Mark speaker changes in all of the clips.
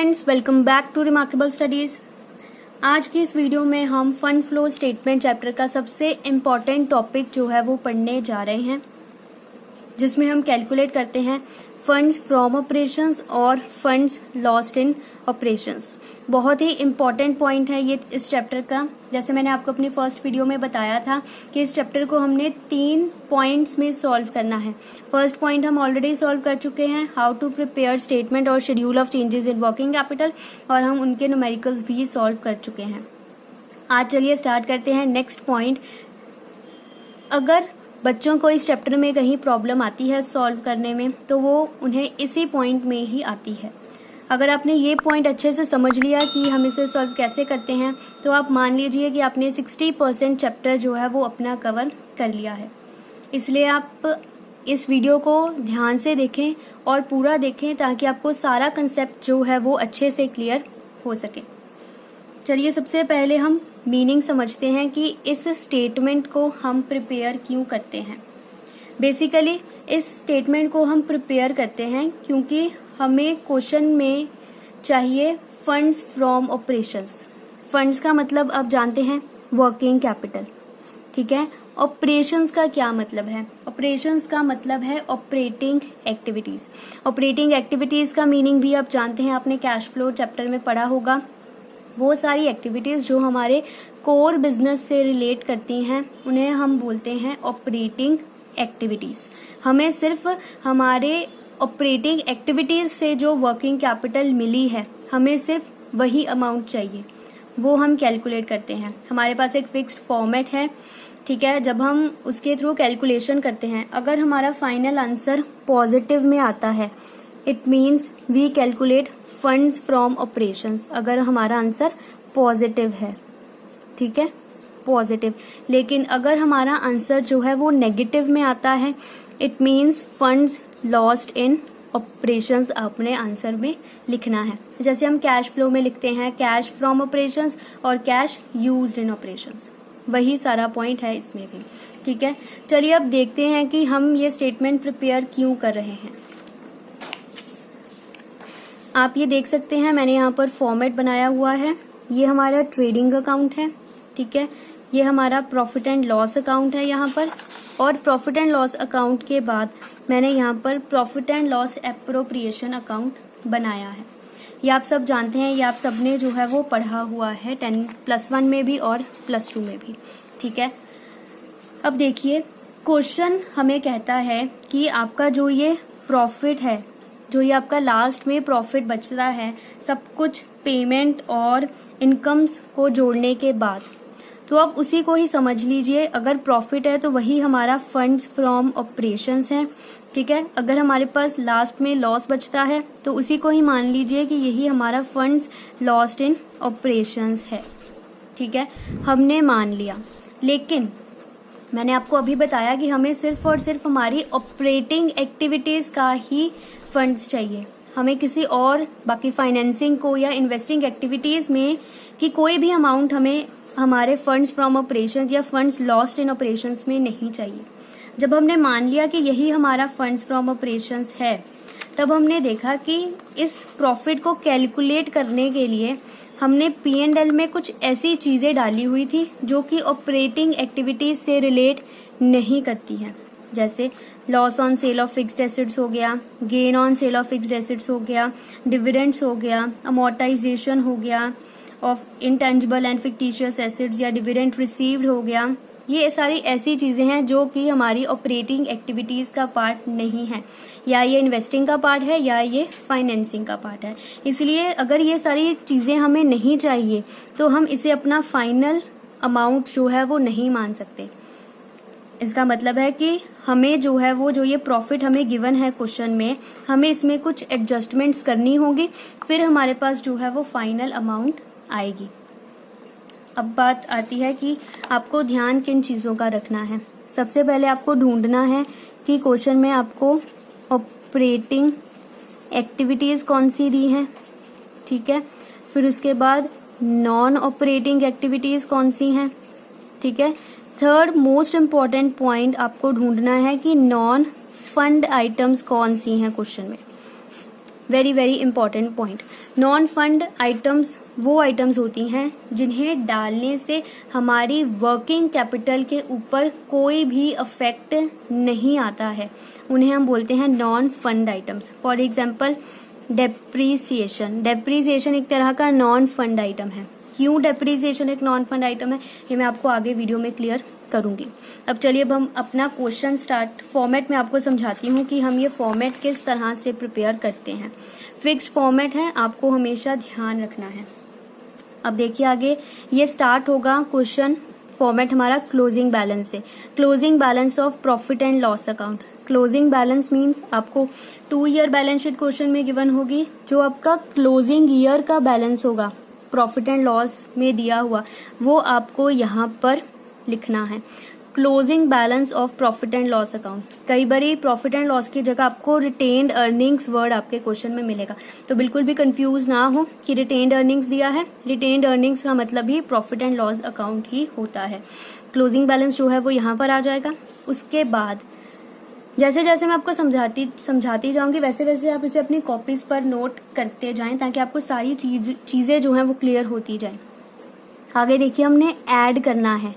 Speaker 1: Friends, welcome back to remarkable studies. आज की इस वीडियो में हम फंड फ्लो स्टेटमेंट चैप्टर का सबसे इम्पॉर्टेंट टॉपिक जो है वो पढ़ने जा रहे हैं, जिसमें हम कैलकुलेट करते हैं फंड्स फ्रॉम ऑपरेशंस और फंड्स लॉस्ट इन ऑपरेशंस। बहुत ही इम्पॉर्टेंट पॉइंट है ये इस चैप्टर का। जैसे मैंने आपको अपनी फर्स्ट वीडियो में बताया था कि इस चैप्टर को हमने 3 पॉइंट्स में सॉल्व करना है। फर्स्ट पॉइंट हम ऑलरेडी सॉल्व कर चुके हैं, हाउ टू प्रिपेयर स्टेटमेंट और schedule of changes in working capital, और हम उनके न्यूमेरिकल्स भी सॉल्व कर चुके हैं। आज चलिए स्टार्ट करते हैं नेक्स्ट पॉइंट। अगर बच्चों को इस चैप्टर में कहीं प्रॉब्लम आती है सॉल्व करने में, तो वो उन्हें इसी पॉइंट में ही आती है। अगर आपने ये पॉइंट अच्छे से समझ लिया कि हम इसे सॉल्व कैसे करते हैं, तो आप मान लीजिए कि आपने 60% चैप्टर जो है वो अपना कवर कर लिया है। इसलिए आप इस वीडियो को ध्यान से देखें और पूरा देखें, ताकि आपको सारा कंसेप्ट जो है वो अच्छे से क्लियर हो सके। चलिए सबसे पहले हम मीनिंग समझते हैं कि इस स्टेटमेंट को हम प्रिपेयर क्यों करते हैं। बेसिकली इस स्टेटमेंट को हम प्रिपेयर करते हैं क्योंकि हमें क्वेश्चन में चाहिए फंड्स फ्रॉम ऑपरेशंस। फंड्स का मतलब आप जानते हैं वर्किंग कैपिटल, ठीक है। ऑपरेशंस का क्या मतलब है? ऑपरेशंस का मतलब है ऑपरेटिंग एक्टिविटीज। ऑपरेटिंग एक्टिविटीज का मीनिंग भी आप जानते हैं, आपने कैश फ्लो चैप्टर में पढ़ा होगा। वो सारी एक्टिविटीज जो हमारे कोर बिजनेस से रिलेट करती हैं, उन्हें हम बोलते हैं ऑपरेटिंग एक्टिविटीज। हमें सिर्फ हमारे ऑपरेटिंग एक्टिविटीज से जो वर्किंग कैपिटल मिली है, हमें सिर्फ वही अमाउंट चाहिए, वो हम कैलकुलेट करते हैं। हमारे पास एक फिक्स्ड फॉर्मेट है, ठीक है। जब हम उसके थ्रू कैलकुलेशन करते हैं, अगर हमारा फाइनल आंसर पॉजिटिव में आता है, it means we calculate funds from operations. अगर हमारा आंसर पॉजिटिव है, ठीक है, पॉजिटिव। लेकिन अगर हमारा आंसर जो है वो नेगेटिव में आता है, it means funds lost in operations आपने आंसर में लिखना है। जैसे हम कैश फ्लो में लिखते हैं कैश फ्रॉम ऑपरेशंस और कैश यूज्ड इन ऑपरेशंस, वही सारा पॉइंट है इसमें भी, ठीक है। चलिए अब देखते हैं कि हम ये स्टेटमेंट प्रिपेयर क्यों कर रहे हैं। आप ये देख सकते हैं, मैंने यहाँ पर फॉर्मेट बनाया हुआ है। ये हमारा ट्रेडिंग अकाउंट है, ठीक है। ये हमारा प्रॉफिट एंड लॉस अकाउंट है यहाँ पर, और प्रॉफिट एंड लॉस अकाउंट के बाद मैंने यहाँ पर profit and loss appropriation account बनाया है। ये आप सब जानते हैं, ये आप सबने जो है वो पढ़ा हुआ है 10+1 में भी और +2 में भी, ठीक है। अब देखिए, क्वेश्चन हमें कहता है कि आपका जो ये प्रॉफिट है, जो ये आपका लास्ट में प्रॉफिट बचता है, सब कुछ पेमेंट और इनकम्स को जोड़ने के बाद, तो आप उसी को ही समझ लीजिए। अगर प्रॉफिट है तो वही हमारा फंड्स फ्रॉम ऑपरेशंस है, ठीक है। अगर हमारे पास लास्ट में लॉस बचता है तो उसी को ही मान लीजिए कि यही हमारा फंड्स लॉस्ट इन ऑपरेशंस है, ठीक है। हमने मान लिया, लेकिन मैंने आपको अभी बताया कि हमें सिर्फ और सिर्फ हमारी ऑपरेटिंग एक्टिविटीज का ही फंड्स चाहिए। हमें किसी और बाकी फाइनेंसिंग को या इन्वेस्टिंग एक्टिविटीज में कि कोई भी अमाउंट हमें हमारे फंड्स फ्रॉम ऑपरेशंस या फंड्स लॉस्ट इन ऑपरेशंस में नहीं चाहिए। जब हमने मान लिया कि यही हमारा फंड्स फ्रॉम ऑपरेशंस है, तब हमने देखा कि इस प्रॉफिट को कैलकुलेट करने के लिए हमने P&L में कुछ ऐसी चीजें डाली हुई थी जो कि ऑपरेटिंग एक्टिविटीज से रिलेट नहीं करती हैं। जैसे loss on sale of fixed assets हो गया, gain on sale of fixed assets हो गया, डिविडेंड्स हो गया, अमोर्टाइजेशन हो गया of intangible and fictitious assets, या डिविडेंड रिसीव्ड हो गया। ये सारी ऐसी चीजें हैं जो कि हमारी ऑपरेटिंग एक्टिविटीज का पार्ट नहीं है, या ये इन्वेस्टिंग का पार्ट है या ये फाइनेंसिंग का पार्ट है। इसलिए अगर ये सारी चीजें हमें नहीं चाहिए तो हम इसे अपना फाइनल अमाउंट जो है वो नहीं मान सकते। इसका मतलब है कि हमें जो है वो जो ये प्रॉफिट हमें गिवन है क्वेश्चन में, हमें इसमें कुछ एडजस्टमेंट्स करनी होंगी, फिर हमारे पास जो है वो फाइनल अमाउंट आएगी। अब बात आती है कि आपको ध्यान किन चीजों का रखना है। सबसे पहले आपको ढूंढना है कि क्वेश्चन में आपको ऑपरेटिंग एक्टिविटीज कौन सी दी हैं, ठीक है। फिर उसके बाद नॉन ऑपरेटिंग एक्टिविटीज कौन सी हैं, ठीक है। थर्ड मोस्ट इम्पॉर्टेंट पॉइंट आपको ढूंढना है कि नॉन फंड आइटम्स कौन सी हैं क्वेश्चन में। Very very important point. Non fund items वो आइटम्स होती हैं जिन्हें डालने से हमारी वर्किंग कैपिटल के ऊपर कोई भी अफेक्ट नहीं आता है, उन्हें हम बोलते हैं non fund items. For example depreciation. Depreciation एक तरह का नॉन फंड आइटम है। क्यों डेप्रीसिएशन एक नॉन फंड आइटम है, ये मैं आपको आगे वीडियो में क्लियर करूंगी। अब चलिए अब हम अपना क्वेश्चन स्टार्ट फॉर्मेट में आपको समझाती हूँ कि हम ये फॉर्मेट किस तरह से प्रिपेयर करते हैं। फिक्स्ड फॉर्मेट है, आपको हमेशा ध्यान रखना है। अब देखिए आगे ये स्टार्ट होगा क्वेश्चन फॉर्मेट हमारा क्लोजिंग बैलेंस से। Closing balance of profit and loss account. Closing balance means आपको 2 ईयर बैलेंस शीट क्वेश्चन में गिवन होगी। जो आपका क्लोजिंग ईयर का बैलेंस होगा प्रॉफिट एंड लॉस में दिया हुआ, वो आपको यहाँ पर लिखना है। Closing balance of profit and loss account. कई बार प्रॉफिट एंड लॉस की जगह आपको रिटेन्ड अर्निंग्स वर्ड आपके क्वेश्चन में मिलेगा, तो बिल्कुल भी कंफ्यूज ना हो कि रिटेन्ड अर्निंग्स दिया है। रिटेन्ड अर्निंग्स का मतलब ही प्रॉफिट एंड लॉस अकाउंट ही होता है। क्लोजिंग बैलेंस जो है वो यहाँ पर आ जाएगा। उसके बाद जैसे जैसे मैं आपको समझाती जाऊंगी वैसे वैसे आप इसे अपनी कॉपीज पर नोट करते जाएं ताकि आपको सारी चीजें जो हैं वो क्लियर होती जाएं। आगे देखिए हमने ऐड करना है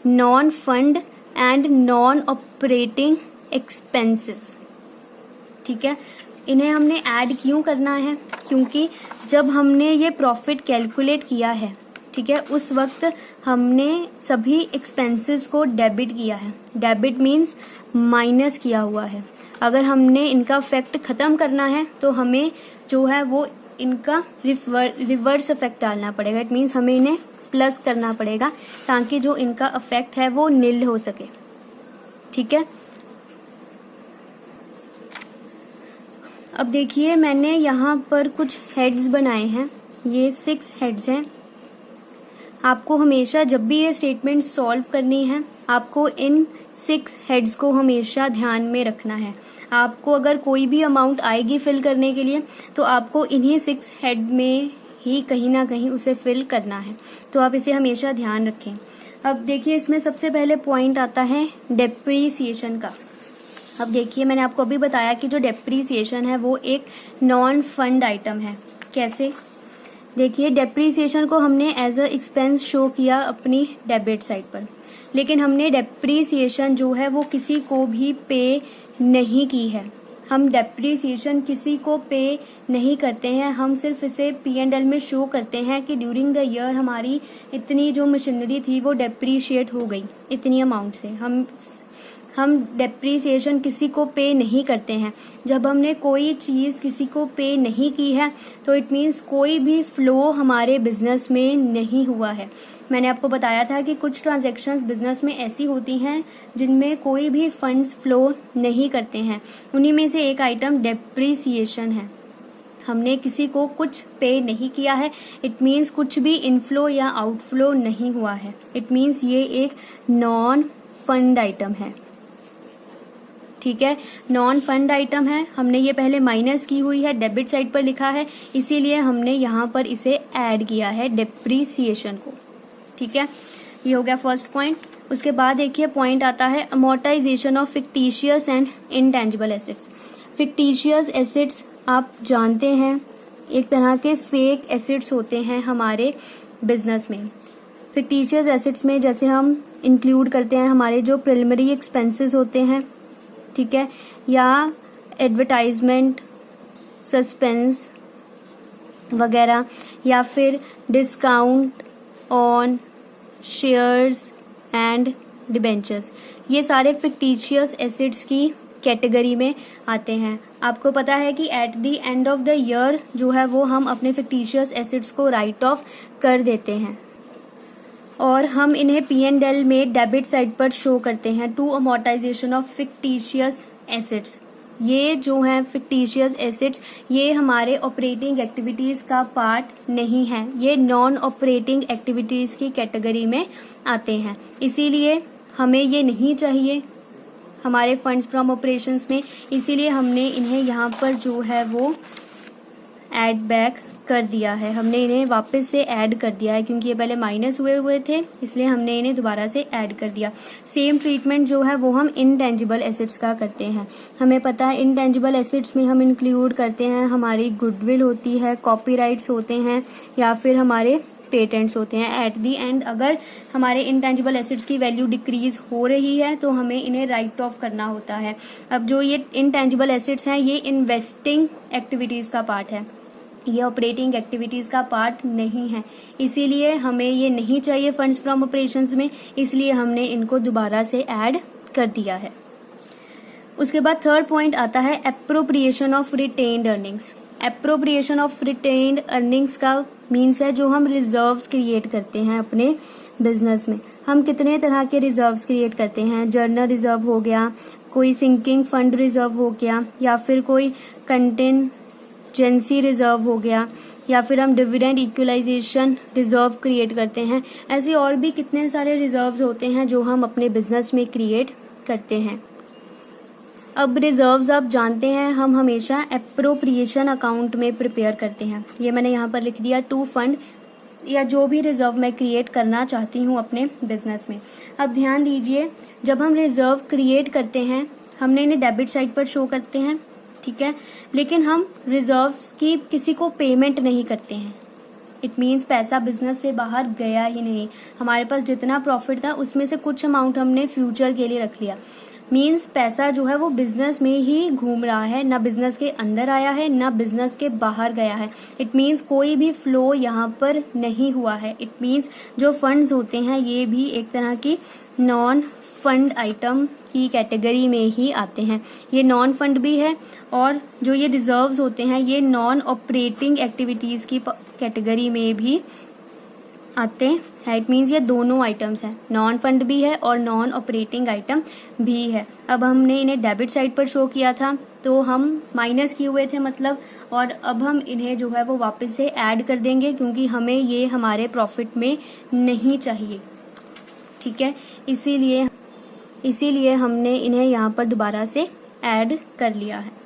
Speaker 1: non fund and non operating expenses. ठीक है, इन्हें हमने ऐड क्यों करना है, क्योंकि जब हमने ये प्रॉफिट कैलकुलेट किया है, ठीक है, उस वक्त हमने सभी एक्सपेंसेस को डेबिट किया है। डेबिट मीन्स माइनस किया हुआ है। अगर हमने इनका इफेक्ट खत्म करना है तो हमें जो है वो इनका रिवर्स इफेक्ट डालना पड़ेगा। इट मीन्स हमें इन्हें प्लस करना पड़ेगा ताकि जो इनका इफेक्ट है वो निल हो सके। ठीक है, अब देखिए मैंने यहाँ पर कुछ हेड्स बनाए हैं, ये 6 हेड्स हैं। आपको हमेशा जब भी ये स्टेटमेंट सॉल्व करनी है आपको इन 6 हेड्स को हमेशा ध्यान में रखना है। आपको अगर कोई भी अमाउंट आएगी फिल करने के लिए तो आपको इन्हीं 6 हेड में ही कहीं ना कहीं उसे फिल करना है, तो आप इसे हमेशा ध्यान रखें। अब देखिए इसमें सबसे पहले पॉइंट आता है डेप्रीसिएशन का। अब देखिए मैंने आपको अभी बताया कि जो डेप्रीसिएशन है वो एक नॉन फंड आइटम है। कैसे, देखिए डेप्रीसिएशन को हमने एज अ एक्सपेंस शो किया अपनी डेबिट साइड पर, लेकिन हमने डेप्रीसिएशन जो है वो किसी को भी पे नहीं की है। हम डेप्रीसिएशन किसी को पे नहीं करते हैं, हम सिर्फ इसे P&L में शो करते हैं कि ड्यूरिंग द ईयर हमारी इतनी जो मशीनरी थी वो डेप्रीशिएट हो गई इतनी अमाउंट से। हम डेप्रीसिएशन किसी को पे नहीं करते हैं। जब हमने कोई चीज़ किसी को पे नहीं की है तो इट मीन्स कोई भी फ्लो हमारे बिजनेस में नहीं हुआ है। मैंने आपको बताया था कि कुछ ट्रांजैक्शंस बिजनेस में ऐसी होती हैं जिनमें कोई भी फंड्स फ्लो नहीं करते हैं, उन्हीं में से एक आइटम डेप्रीसिएशन है। हमने किसी को कुछ पे नहीं किया है, इट मीन्स कुछ भी इनफ्लो या आउटफ्लो नहीं हुआ है। इट मीन्स ये एक नॉन फंड आइटम है। ठीक है, नॉन फंड आइटम है। हमने ये पहले माइनस की हुई है, डेबिट साइड पर लिखा है, इसीलिए हमने यहाँ पर इसे ऐड किया है डेप्रीसिएशन को। ठीक है, ये हो गया फर्स्ट पॉइंट। उसके बाद देखिए पॉइंट आता है amortisation of fictitious and intangible assets. Fictitious assets आप जानते हैं एक तरह के फेक एसेट्स होते हैं हमारे बिजनेस में। फिक्टिशियस एसेट्स में जैसे हम इंक्लूड करते हैं हमारे जो प्रिलिमिनरी एक्सपेंसेस होते हैं, ठीक है, या एडवर्टाइजमेंट, सस्पेंस वगैरह, या फिर discount on shares and debentures. ये सारे फिक्टिशियस एसेट्स की कैटेगरी में आते हैं। आपको पता है कि at the end of the year जो है वो हम अपने फिक्टिशियस एसेट्स को राइट ऑफ कर देते हैं और हम इन्हें P&L में डेबिट साइड पर शो करते हैं to amortisation of fictitious assets. ये जो है फिक्टिशियस एसेट्स ये हमारे ऑपरेटिंग एक्टिविटीज का पार्ट नहीं है, ये नॉन ऑपरेटिंग एक्टिविटीज की कैटेगरी में आते हैं। इसीलिए हमें ये नहीं चाहिए हमारे फंड्स फ्रॉम ऑपरेशंस में, इसीलिए हमने इन्हें यहाँ पर जो है वो ऐड बैक कर दिया है, हमने इन्हें वापस से ऐड कर दिया है, क्योंकि ये पहले माइनस हुए थे, इसलिए हमने इन्हें दोबारा से ऐड कर दिया। सेम ट्रीटमेंट जो है वो हम इनटेंजिबल एसेट्स का करते हैं। हमें पता है इनटेंजिबल एसेट्स में हम इंक्लूड करते हैं हमारी गुडविल होती है, कॉपीराइट्स होते हैं, या फिर हमारे पेटेंट्स होते हैं। एट दी एंड अगर हमारे इंटेंजिबल एसेट्स की वैल्यू डिक्रीज हो रही है तो हमें इन्हें राइट ऑफ करना होता है। अब जो ये इंटेंजिबल एसेट्स हैं ये इन्वेस्टिंग एक्टिविटीज का पार्ट है, ये ऑपरेटिंग एक्टिविटीज का पार्ट नहीं है, इसीलिए हमें ये नहीं चाहिए फंड्स फ्रॉम ऑपरेशंस में, इसलिए हमने इनको दोबारा से ऐड कर दिया है। उसके बाद थर्ड पॉइंट आता है appropriation of retained earnings. Appropriation of retained earnings का मीन्स है जो हम रिजर्व्स क्रिएट करते हैं अपने बिजनेस में। हम कितने तरह के रिजर्व्स क्रिएट करते हैं, जर्नल रिजर्व हो गया, कोई सिंकिंग फंड रिजर्व हो गया, या फिर कोई कंटिजेंसी रिजर्व हो गया, या फिर हम डिविडेंड इक्वलाइजेशन रिजर्व क्रिएट करते हैं। ऐसे और भी कितने सारे रिजर्व्स होते हैं जो हम अपने बिजनेस में क्रिएट करते हैं। अब रिजर्व्स आप जानते हैं हम हमेशा एप्रोप्रिएशन अकाउंट में प्रिपेयर करते हैं। ये मैंने यहाँ पर लिख दिया टू फंड, या जो भी रिजर्व मैं क्रिएट करना चाहती हूँ अपने बिजनेस में। अब ध्यान दीजिए, जब हम रिजर्व क्रिएट करते हैं हमने इन्हें डेबिट साइड पर शो करते हैं, ठीक है, लेकिन हम रिजर्व्स की किसी को पेमेंट नहीं करते हैं। इट मीन्स पैसा बिजनेस से बाहर गया ही नहीं, हमारे पास जितना प्रॉफिट था उसमें से कुछ अमाउंट हमने फ्यूचर के लिए रख लिया। मीन्स पैसा जो है वो बिजनेस में ही घूम रहा है, ना बिजनेस के अंदर आया है ना बिजनेस के बाहर गया है। इट मीन्स कोई भी फ्लो यहाँ पर नहीं हुआ है। इट मीन्स जो फंड्स होते हैं ये भी एक तरह की नॉन फंड आइटम की कैटेगरी में ही आते हैं। ये नॉन फंड भी है, और जो ये रिजर्व्स होते हैं ये नॉन ऑपरेटिंग एक्टिविटीज की कैटेगरी में भी आते हैं। इट मीन्स ये दोनों आइटम्स हैं, नॉन फंड भी है और नॉन ऑपरेटिंग आइटम भी है। अब हमने इन्हें डेबिट साइड पर शो किया था तो हम माइनस किए हुए थे मतलब, और अब हम इन्हें जो है वो वापस से ऐड कर देंगे क्योंकि हमें ये हमारे प्रॉफिट में नहीं चाहिए, ठीक है, इसीलिए हमने इन्हें यहाँ पर दोबारा से ऐड कर लिया है।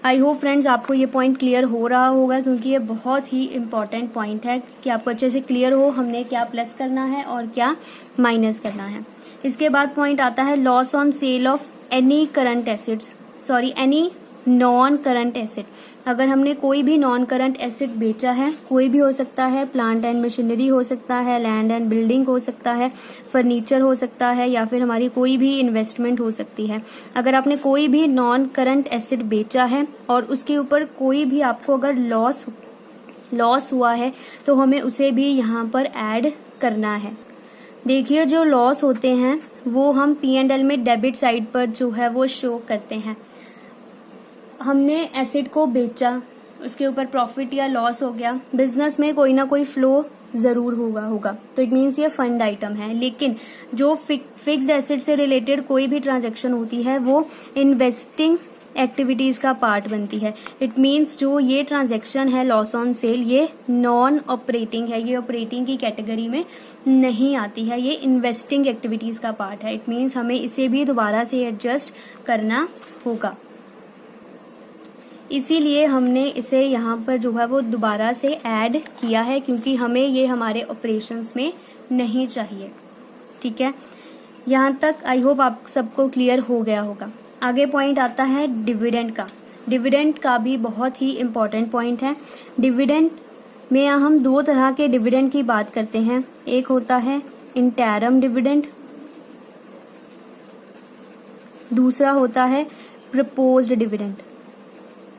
Speaker 1: आई होप फ्रेंड्स आपको ये पॉइंट क्लियर हो रहा होगा, क्योंकि ये बहुत ही इम्पॉर्टेंट पॉइंट है कि आपको अच्छे से क्लियर हो हमने क्या प्लस करना है और क्या माइनस करना है। इसके बाद पॉइंट आता है loss on sale of any non current asset. अगर हमने कोई भी नॉन करंट एसेट बेचा है, कोई भी हो सकता है, प्लांट एंड मशीनरी हो सकता है, लैंड एंड बिल्डिंग हो सकता है, फर्नीचर हो सकता है, या फिर हमारी कोई भी इन्वेस्टमेंट हो सकती है। अगर आपने कोई भी नॉन करंट एसेट बेचा है और उसके ऊपर कोई भी आपको अगर लॉस हुआ है तो हमें उसे भी यहाँ पर ऐड करना है। देखिए जो लॉस होते हैं वो हम P&L में डेबिट साइड पर जो है वो शो करते हैं। हमने एसेट को बेचा, उसके ऊपर प्रॉफिट या लॉस हो गया, बिजनेस में कोई ना कोई फ्लो जरूर होगा, तो इट मीन्स ये फंड आइटम है। लेकिन जो फिक्स्ड एसेट से रिलेटेड कोई भी ट्रांजैक्शन होती है वो इन्वेस्टिंग एक्टिविटीज का पार्ट बनती है। इट मीन्स जो ये ट्रांजैक्शन है लॉस ऑन सेल ये नॉन ऑपरेटिंग है, ये ऑपरेटिंग की कैटेगरी में नहीं आती है, ये इन्वेस्टिंग एक्टिविटीज का पार्ट है। इट मीन्स हमें इसे भी दोबारा से एडजस्ट करना होगा, इसीलिए हमने इसे यहाँ पर जो है वो दोबारा से ऐड किया है, क्योंकि हमें ये हमारे ऑपरेशंस में नहीं चाहिए, ठीक है। यहाँ तक आई होप आप सबको क्लियर हो गया होगा। आगे पॉइंट आता है डिविडेंड का। डिविडेंड का भी बहुत ही इम्पोर्टेंट पॉइंट है। डिविडेंड में हम दो तरह के डिविडेंड की बात करते हैं, एक होता है इंटरम डिविडेंड, दूसरा होता है प्रपोज्ड डिविडेंड।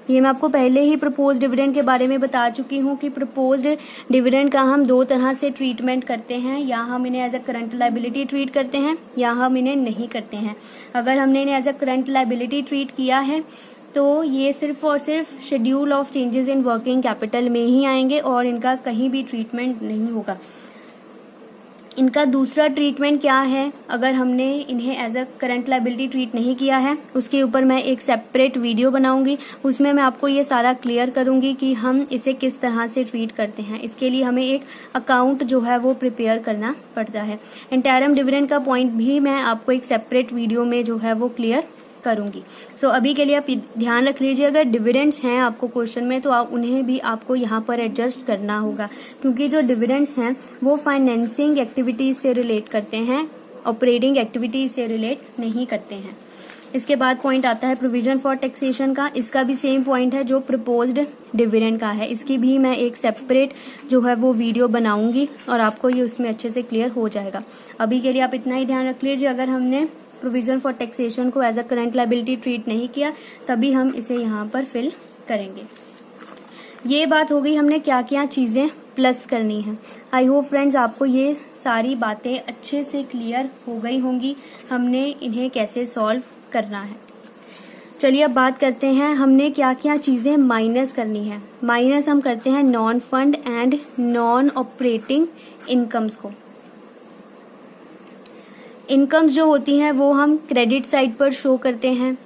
Speaker 1: ये मैं आपको पहले ही प्रपोज डिविडेंड के बारे में बता चुकी हूँ कि प्रपोज्ड डिविडेंड का हम दो तरह से ट्रीटमेंट करते हैं, या हम इन्हें as a current liability treat करते हैं या हम इन्हें नहीं करते हैं। अगर हमने इन्हें as a current liability treat किया है तो ये सिर्फ और सिर्फ schedule of changes in working capital में ही आएंगे और इनका कहीं भी ट्रीटमेंट नहीं होगा। इनका दूसरा ट्रीटमेंट क्या है, अगर हमने इन्हें as a current liability treat नहीं किया है उसके ऊपर मैं एक सेपरेट वीडियो बनाऊंगी, उसमें मैं आपको ये सारा क्लियर करूंगी कि हम इसे किस तरह से ट्रीट करते हैं। इसके लिए हमें एक अकाउंट जो है वो प्रिपेयर करना पड़ता है। इंटरम डिविडेंड का पॉइंट भी मैं आपको एक सेपरेट वीडियो में जो है वो क्लियर करूंगी। सो अभी के लिए आप ध्यान रख लीजिए, अगर डिविडेंड्स हैं आपको क्वेश्चन में तो आप उन्हें भी आपको यहाँ पर एडजस्ट करना होगा, क्योंकि जो डिविडेंड्स हैं वो फाइनेंसिंग एक्टिविटीज से रिलेट करते हैं, ऑपरेटिंग एक्टिविटीज से रिलेट नहीं करते हैं। इसके बाद पॉइंट आता है प्रोविजन फॉर टैक्सेशन का। इसका भी सेम पॉइंट है जो प्रपोज्ड डिविडेंड का है। इसकी भी मैं एक सेपरेट जो है वो वीडियो बनाऊंगी और आपको ये उसमें अच्छे से क्लियर हो जाएगा। अभी के लिए आप इतना ही ध्यान रख लीजिए, अगर हमने प्रोविजन फॉर टैक्सेशन को as a current liability treat नहीं किया तभी हम इसे यहाँ पर फिल करेंगे। ये बात हो गई हमने क्या क्या चीजें प्लस करनी है। आई होप फ्रेंड्स आपको ये सारी बातें अच्छे से क्लियर हो गई होंगी, हमने इन्हें कैसे सॉल्व करना है। चलिए अब बात करते हैं हमने क्या क्या चीजें माइनस करनी है। माइनस हम करते हैं non fund and non operating incomes को। इनकम्स जो होती हैं वो हम क्रेडिट साइड पर शो करते हैं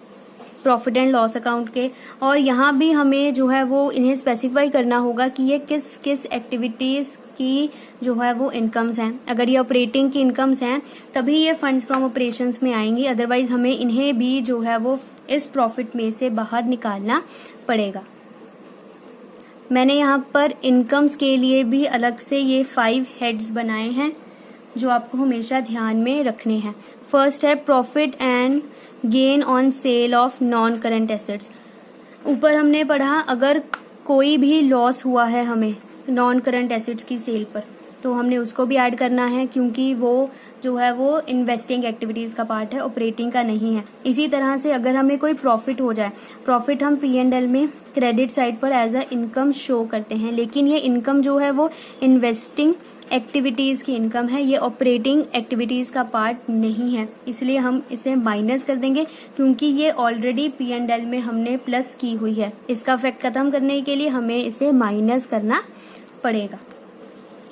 Speaker 1: प्रॉफिट एंड लॉस अकाउंट के, और यहाँ भी हमें जो है वो इन्हें स्पेसिफाई करना होगा कि ये किस किस एक्टिविटीज की जो है वो इनकम्स हैं। अगर ये ऑपरेटिंग की इनकम्स हैं तभी ये फंड्स फ्रॉम ऑपरेशंस में आएंगी, अदरवाइज हमें इन्हें भी जो है वो इस प्रॉफिट में से बाहर निकालना पड़ेगा। मैंने यहाँ पर इनकम्स के लिए भी अलग से ये 5 हेड्स बनाए हैं जो आपको हमेशा ध्यान में रखने हैं। फर्स्ट है profit and gain on sale of non current assets. ऊपर हमने पढ़ा अगर कोई भी लॉस हुआ है हमें नॉन करंट एसेट्स की सेल पर तो हमने उसको भी ऐड करना है, क्योंकि वो जो है वो इन्वेस्टिंग एक्टिविटीज का पार्ट है, ऑपरेटिंग का नहीं है। इसी तरह से अगर हमें कोई प्रॉफिट हो जाए, प्रॉफिट हम P&L में क्रेडिट साइड पर एज अ इनकम शो करते हैं, लेकिन ये इनकम जो है वो इन्वेस्टिंग एक्टिविटीज की इनकम है, ये ऑपरेटिंग एक्टिविटीज का पार्ट नहीं है, इसलिए हम इसे माइनस कर देंगे, क्योंकि ये ऑलरेडी P&L में हमने प्लस की हुई है। इसका फैक्ट खत्म करने के लिए हमें इसे माइनस करना पड़ेगा।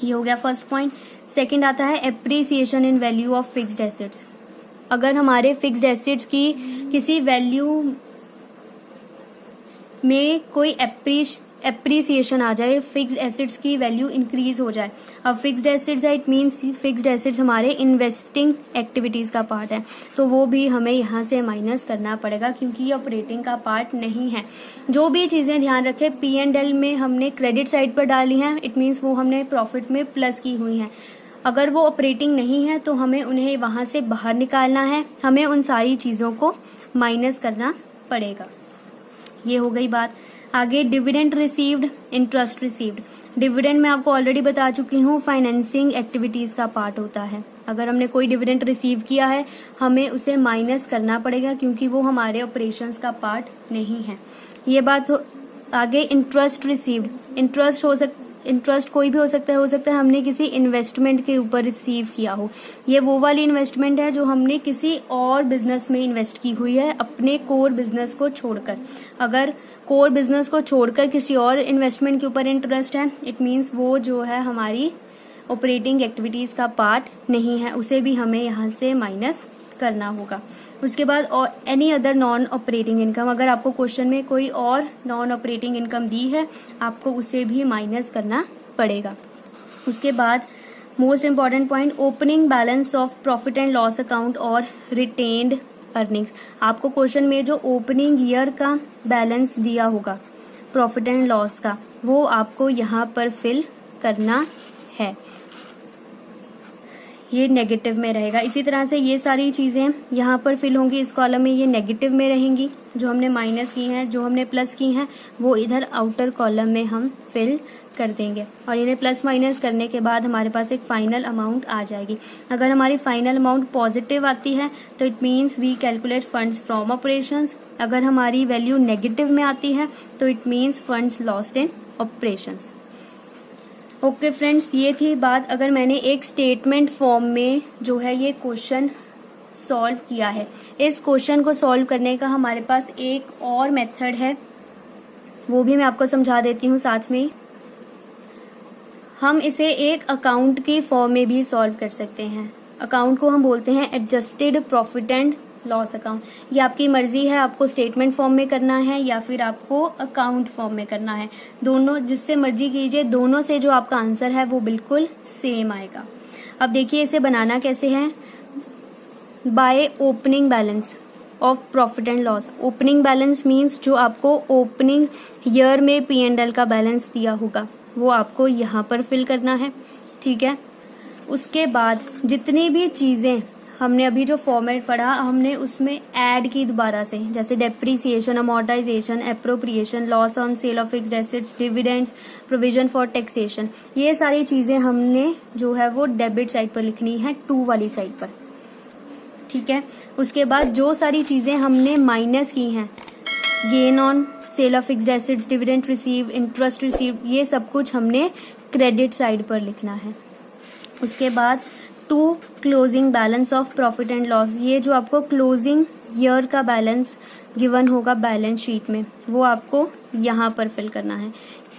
Speaker 1: ये हो गया फर्स्ट पॉइंट। सेकंड आता है appreciation in value of fixed assets. अगर हमारे फिक्स्ड एसेट्स की किसी वैल्यू में कोई एप्रिसिएशन आ जाए, फिक्स्ड एसेट्स की वैल्यू इंक्रीज हो जाए। अब फिक्स्ड एसेट्स है, इट मीन्स फिक्स्ड एसेट्स हमारे इन्वेस्टिंग एक्टिविटीज का पार्ट है, तो वो भी हमें यहाँ से माइनस करना पड़ेगा, क्योंकि ये ऑपरेटिंग का पार्ट नहीं है। जो भी चीजें ध्यान रखें P&L में हमने क्रेडिट साइड पर डाली हैं, इट मीन्स वो हमने प्रॉफिट में प्लस की हुई हैं। अगर वो ऑपरेटिंग नहीं है तो हमें उन्हें वहां से बाहर निकालना है, हमें उन सारी चीजों को माइनस करना पड़ेगा। ये हो गई बात। आगे dividend received, interest received. Dividend मैं आपको ऑलरेडी बता चुकी हूँ फाइनेंसिंग एक्टिविटीज का पार्ट होता है। अगर हमने कोई डिविडेंड रिसीव किया है हमें उसे माइनस करना पड़ेगा, क्योंकि वो हमारे ऑपरेशंस का पार्ट नहीं है। ये बात आगे इंटरेस्ट रिसीव्ड। इंटरेस्ट कोई भी हो सकता है हमने किसी इन्वेस्टमेंट के ऊपर रिसीव किया हो। ये वो वाली इन्वेस्टमेंट है जो हमने किसी और बिजनेस में इन्वेस्ट की हुई है अपने कोर बिजनेस को छोड़कर। अगर कोर बिजनेस को छोड़कर किसी और इन्वेस्टमेंट के ऊपर इंटरेस्ट है, इट मीन्स वो जो है हमारी ऑपरेटिंग एक्टिविटीज का पार्ट नहीं है, उसे भी हमें यहाँ से माइनस करना होगा। उसके बाद और any other non operating income, अगर आपको क्वेश्चन में कोई और नॉन ऑपरेटिंग इनकम दी है आपको उसे भी माइनस करना पड़ेगा। उसके बाद most important point opening balance of profit and loss account और रिटेन्ड अर्निंग्स। आपको क्वेश्चन में जो ओपनिंग ईयर का बैलेंस दिया होगा प्रॉफिट एंड लॉस का, वो आपको यहाँ पर फिल करना है। ये नेगेटिव में रहेगा। इसी तरह से ये सारी चीजें यहाँ पर फिल होंगी, इस कॉलम में ये नेगेटिव में रहेंगी, जो हमने माइनस की हैं, जो हमने प्लस की हैं वो इधर आउटर कॉलम में हम फिल कर देंगे, और इन्हें प्लस माइनस करने के बाद हमारे पास एक फाइनल अमाउंट आ जाएगी। अगर हमारी फाइनल अमाउंट पॉजिटिव आती है तो it means we calculate funds from operations. अगर हमारी वैल्यू नेगेटिव में आती है तो it means funds lost in operations. Okay friends, ये थी बात। अगर मैंने एक स्टेटमेंट फॉर्म में जो है ये क्वेश्चन सॉल्व किया है, इस क्वेश्चन को सॉल्व करने का हमारे पास एक और मेथड है, वो भी मैं आपको समझा देती हूँ साथ में। हम इसे एक अकाउंट की फॉर्म में भी सॉल्व कर सकते हैं। अकाउंट को हम बोलते हैं adjusted profit and loss account. ये आपकी मर्जी है, आपको स्टेटमेंट फॉर्म में करना है या फिर आपको अकाउंट फॉर्म में करना है, दोनों जिससे मर्जी कीजिए, दोनों से जो आपका आंसर है वो बिल्कुल सेम आएगा। अब देखिए इसे बनाना कैसे है। By opening balance, of profit and loss. Opening balance means जो आपको ओपनिंग ईयर में P&L का बैलेंस दिया होगा वो आपको यहाँ पर फिल करना है, ठीक है। उसके बाद जितनी भी चीजें हमने अभी जो फॉर्मेट पढ़ा हमने उसमें ऐड की दोबारा से, जैसे depreciation, amortisation, appropriation, loss on sale of fixed assets, dividends, provision for taxation, ये सारी चीजें हमने जो है वो डेबिट साइड पर लिखनी है, 2 वाली साइड पर, ठीक है। उसके बाद जो सारी चीजें हमने माइनस की हैं, gain on sale of fixed assets, dividend receive, interest receive, ये सब कुछ हमने क्रेडिट साइड पर लिखना है। उसके बाद 2 closing balance of profit and loss, ये जो आपको क्लोजिंग ईयर का बैलेंस गिवन होगा बैलेंस शीट में वो आपको यहाँ पर फिल करना है।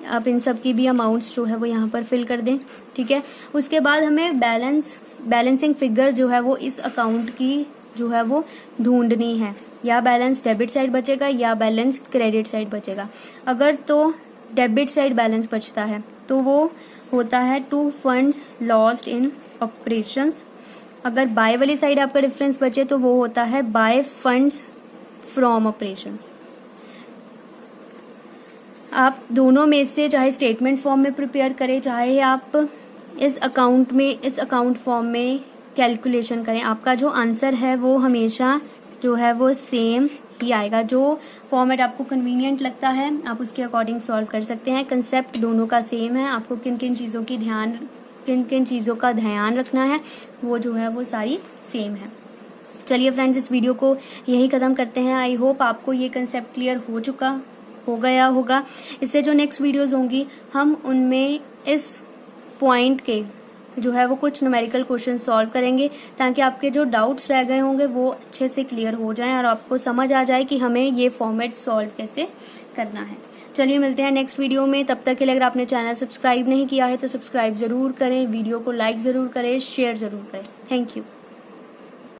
Speaker 1: आप इन सब की भी अमाउंट्स जो है वो यहाँ पर फिल कर दें, ठीक है। उसके बाद हमें बैलेंसिंग फिगर जो है वो इस अकाउंट की जो है वो ढूंढनी है, या बैलेंस डेबिट साइड बचेगा या बैलेंस क्रेडिट साइड बचेगा। अगर तो डेबिट साइड बैलेंस बचता है तो वो होता है 2 फंड्स लॉस्ट इन ऑपरेशंस। अगर बाय वाली साइड आपका डिफरेंस बचे तो वो होता है बाय फंड्स फ्रॉम ऑपरेशंस। आप दोनों में से चाहे स्टेटमेंट फॉर्म में प्रिपेयर करें, चाहे आप इस अकाउंट फॉर्म में कैलकुलेशन करें, आपका जो आंसर है वो हमेशा जो है वो सेम ही आएगा। जो फॉर्मेट आपको कन्वीनियंट लगता है आप उसके अकॉर्डिंग सॉल्व कर सकते हैं। कंसेप्ट दोनों का सेम है, आपको किन किन चीज़ों का ध्यान रखना है वो जो है वो सारी सेम है। चलिए फ्रेंड्स, इस वीडियो को यही खत्म करते हैं। आई होप आपको ये कंसेप्ट क्लियर हो गया होगा। इससे जो नेक्स्ट वीडियोस होंगी हम उनमें इस पॉइंट के जो है वो कुछ न्यूमेरिकल क्वेश्चन सॉल्व करेंगे, ताकि आपके जो डाउट्स रह गए होंगे वो अच्छे से क्लियर हो जाएं और आपको समझ आ जाए कि हमें ये फॉर्मेट सॉल्व कैसे करना है। चलिए मिलते हैं नेक्स्ट वीडियो में। तब तक के लिए अगर आपने चैनल सब्सक्राइब नहीं किया है तो सब्सक्राइब जरूर करें, वीडियो को लाइक जरूर करें, शेयर जरूर करें। Thank you.